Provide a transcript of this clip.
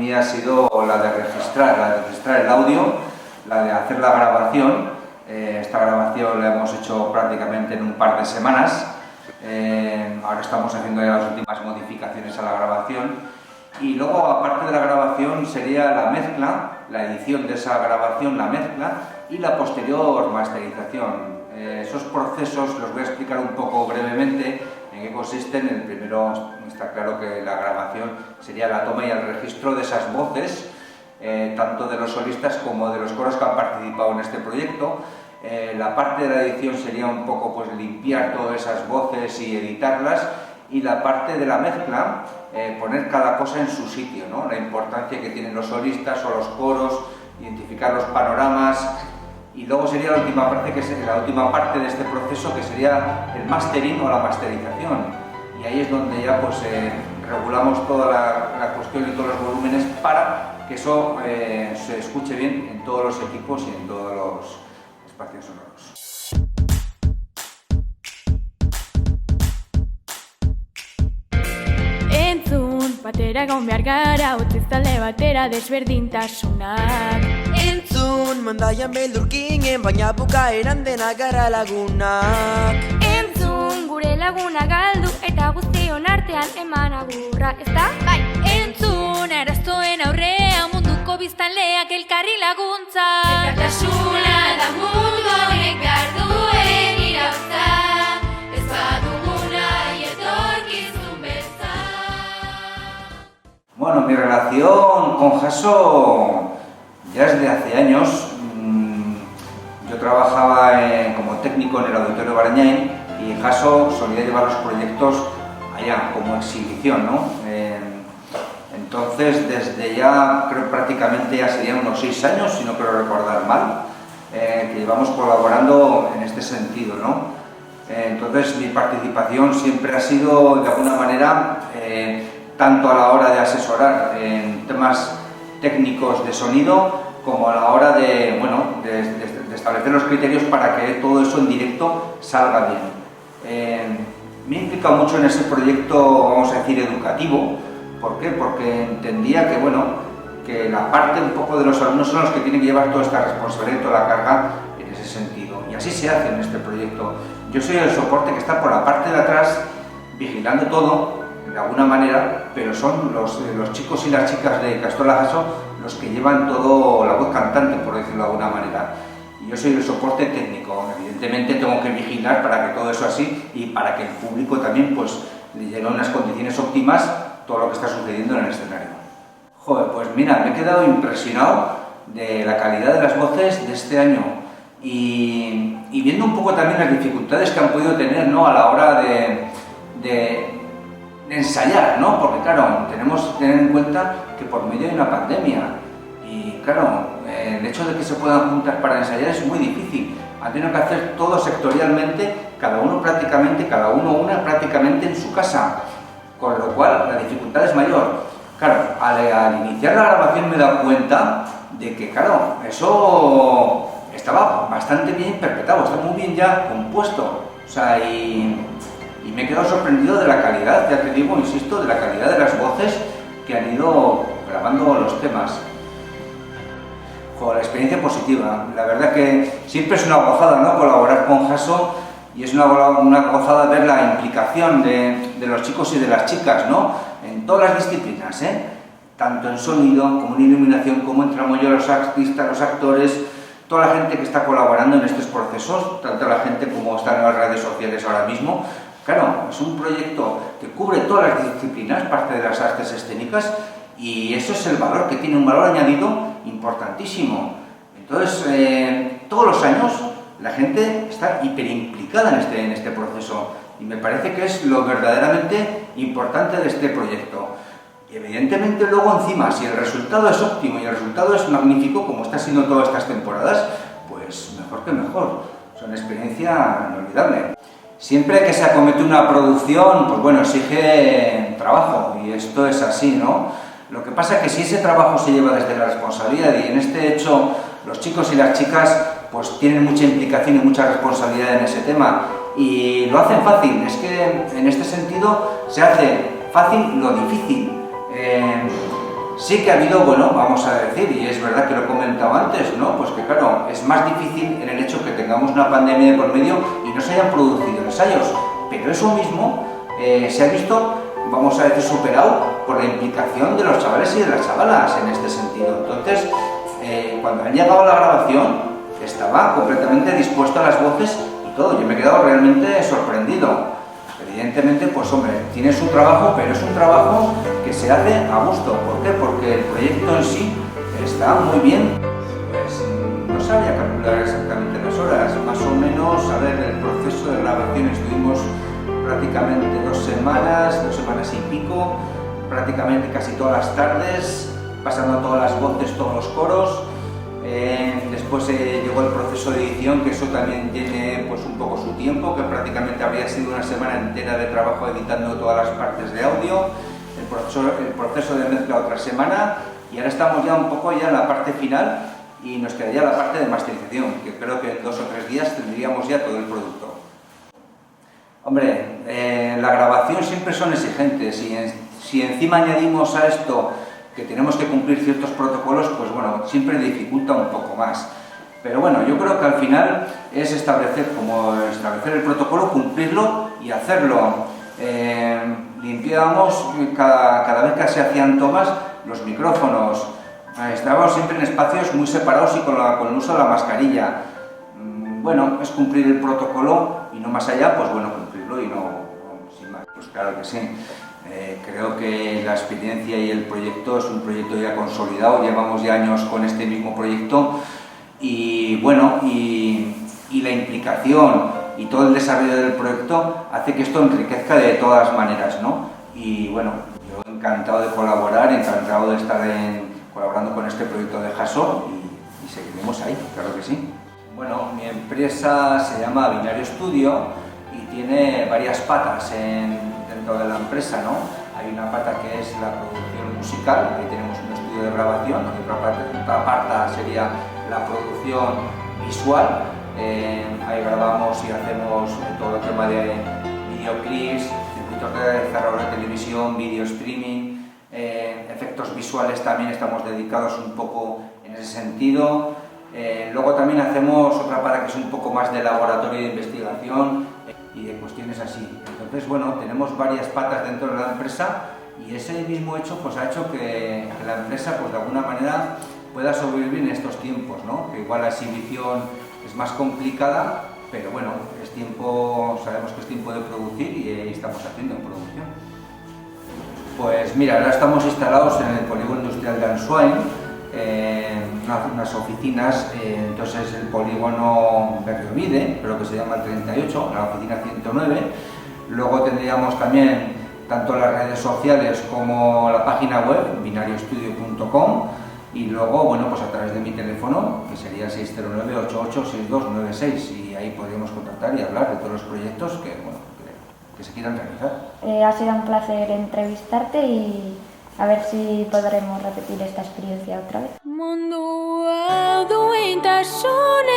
mí ha sido la de registrar el audio, la de hacer la grabación. Esta grabación la hemos hecho prácticamente en un par de semanas. Ahora estamos haciendo ya las últimas modificaciones a la grabación. Y luego, aparte de la grabación, sería la mezcla, la edición de esa grabación, la mezcla y la posterior masterización. Esos procesos los voy a explicar un poco brevemente en qué consisten. El primero, está claro que la grabación sería la toma y el registro de esas voces, tanto de los solistas como de los coros que han participado en este proyecto. La parte de la edición sería un poco pues limpiar todas esas voces y editarlas, y la parte de la mezcla, poner cada cosa en su sitio, ¿no? La importancia que tienen los solistas o los coros, identificar los panoramas. Y luego sería la última parte de este proceso, que sería el mastering o la masterización. Y ahí es donde ya pues regulamos toda la cuestión y todos los volúmenes para que eso se escuche bien en todos los equipos y en todos los espacios sonoros. Batera egon behar gara, utziz talde batera desberdintasunak. Entzun, mandaian beldurkinen, baina bukaeran dena gara lagunak. Entzun, gure laguna galdu eta guztion artean eman agurra, ezta? Bai! Entzun, arazoen aurrean munduko biztanleak elkarri laguntza. Elkartasuna da mundu honek behar duen irautza. Ez baduguna etorkizun beza. Bueno, mi relación con Jaso ya es de hace años. Yo trabajaba como técnico en el Auditorio Barañáin y Jaso solía llevar los proyectos allá como exhibición, ¿no? Entonces, desde ya, creo prácticamente ya serían unos 6 años, si no quiero recordar mal, que llevamos colaborando en este sentido, ¿no? Entonces, mi participación siempre ha sido, de alguna manera, tanto a la hora de asesorar en temas técnicos de sonido, como a la hora de, bueno, de establecer los criterios para que todo eso en directo salga bien. Me he implicado mucho en ese proyecto, vamos a decir, educativo. ¿Por qué? Porque entendía que, bueno, que la parte un poco de los alumnos son los que tienen que llevar toda esta responsabilidad y toda la carga en ese sentido. Y así se hace en este proyecto. Yo soy el soporte que está por la parte de atrás, vigilando todo, de alguna manera, pero son los chicos y las chicas de Castola Jaso los que llevan todo, la voz cantante, por decirlo de alguna manera. Y yo soy el soporte técnico. Evidentemente tengo que vigilar para que todo eso así y para que el público también pues le llegue a unas condiciones óptimas todo lo que está sucediendo en el escenario. Joder, pues mira, me he quedado impresionado de la calidad de las voces de este año y viendo un poco también las dificultades que han podido tener, ¿no?, a la hora de ensayar, ¿no? Porque claro, tenemos que tener en cuenta que por medio de una pandemia y claro, el hecho de que se puedan juntar para ensayar es muy difícil. Han tenido que hacer todo sectorialmente, cada uno una prácticamente en su casa, con lo cual la dificultad es mayor. Claro, al iniciar la grabación me he dado cuenta de que claro, eso estaba bastante bien interpretado, está muy bien ya compuesto, o sea, y me he quedado sorprendido de la calidad, ya te digo, insisto, de la calidad de las voces que han ido grabando los temas. Joder, la experiencia positiva, la verdad que siempre es una gozada, ¿no?, colaborar con Jaso, y es una gozada ver la implicación de los chicos y de las chicas, ¿no?, en todas las disciplinas, tanto en sonido, como en iluminación, como en tramoyo, los artistas, los actores, toda la gente que está colaborando en estos procesos, tanto la gente como está en las redes sociales ahora mismo. Claro, es un proyecto que cubre todas las disciplinas, parte de las artes escénicas, y eso es el valor que tiene, un valor añadido importantísimo. Entonces, todos los años la gente está hiperimplicada en este proceso, y me parece que es lo verdaderamente importante de este proyecto. Y evidentemente luego encima, si el resultado es óptimo y el resultado es magnífico, como está siendo todas estas temporadas, pues mejor que mejor. Es una experiencia inolvidable. Siempre que se acomete una producción, pues bueno, exige trabajo, y esto es así, ¿no? Lo que pasa es que si ese trabajo se lleva desde la responsabilidad, y en este hecho los chicos y las chicas pues tienen mucha implicación y mucha responsabilidad en ese tema, y lo hacen fácil. Es que en este sentido se hace fácil lo difícil. Sí que ha habido, bueno, vamos a decir, y es verdad que lo he comentado antes, ¿no? Pues que claro, es más difícil en el hecho que tengamos una pandemia de por medio y no se hayan producido ensayos, pero eso mismo se ha visto, vamos a decir, superado por la implicación de los chavales y de las chavalas en este sentido. Entonces, cuando han llegado a la grabación, estaba completamente dispuesto a las voces y todo. Yo me he quedado realmente sorprendido. Evidentemente, pues hombre, tiene su trabajo, pero es un trabajo que se hace a gusto. ¿Por qué? Porque el proyecto en sí está muy bien. Pues no sabía calcular exactamente las horas, más o menos, a ver, el proceso de grabación estuvimos prácticamente 2 semanas y pico, prácticamente casi todas las tardes, pasando todas las voces, todos los coros. Después llegó el proceso de edición, que eso también tiene pues un poco su tiempo, que prácticamente habría sido una semana entera de trabajo editando todas las partes de audio, el proceso de mezcla otra semana, y ahora estamos ya un poco ya en la parte final y nos quedaría la parte de masterización, que creo que en 2 o 3 días tendríamos ya todo el producto. Hombre, la grabación siempre son exigentes y si encima añadimos a esto que tenemos que cumplir ciertos protocolos, pues bueno, siempre dificulta un poco más. Pero bueno, yo creo que al final es establecer el protocolo, cumplirlo y hacerlo. Limpiábamos cada vez que se hacían tomas los micrófonos. Estábamos siempre en espacios muy separados y con el uso de la mascarilla. Bueno, es cumplir el protocolo y no más allá, pues bueno, cumplirlo y no sin más. Pues claro que sí. Creo que la experiencia y el proyecto es un proyecto ya consolidado, llevamos ya años con este mismo proyecto y bueno, y la implicación y todo el desarrollo del proyecto hace que esto enriquezca de todas maneras, ¿no? Y bueno, yo encantado de colaborar, encantado de estar colaborando con este proyecto de Jaso y seguiremos ahí, claro que sí. Bueno, mi empresa se llama Binario Studio y tiene varias patas dentro de la empresa, ¿no? Hay una pata que es la producción musical, ahí tenemos un estudio de grabación, y otra parte sería la producción visual, ahí grabamos y hacemos todo el tema de videoclips, circuitos de cerrado de televisión, video streaming, efectos visuales también estamos dedicados un poco en ese sentido. Luego también hacemos otra pata que es un poco más de laboratorio de investigación y de cuestiones así. Entonces, bueno, tenemos varias patas dentro de la empresa y ese mismo hecho pues ha hecho que la empresa pues de alguna manera pueda sobrevivir en estos tiempos, ¿no? Que igual la exhibición es más complicada, pero bueno, sabemos que es tiempo de producir y estamos haciendo en producción. Pues mira, ahora estamos instalados en el polígono industrial de Ansoain, unas oficinas, entonces el polígono Berriomide, creo que se llama el 38, la oficina 109. Luego tendríamos también tanto las redes sociales como la página web, binariostudio.com, y luego, bueno, pues a través de mi teléfono, que sería 609-886296, y ahí podríamos contactar y hablar de todos los proyectos que se quieran realizar. Ha sido un placer entrevistarte y a ver si podremos repetir esta experiencia otra vez. Mundu hau duintasun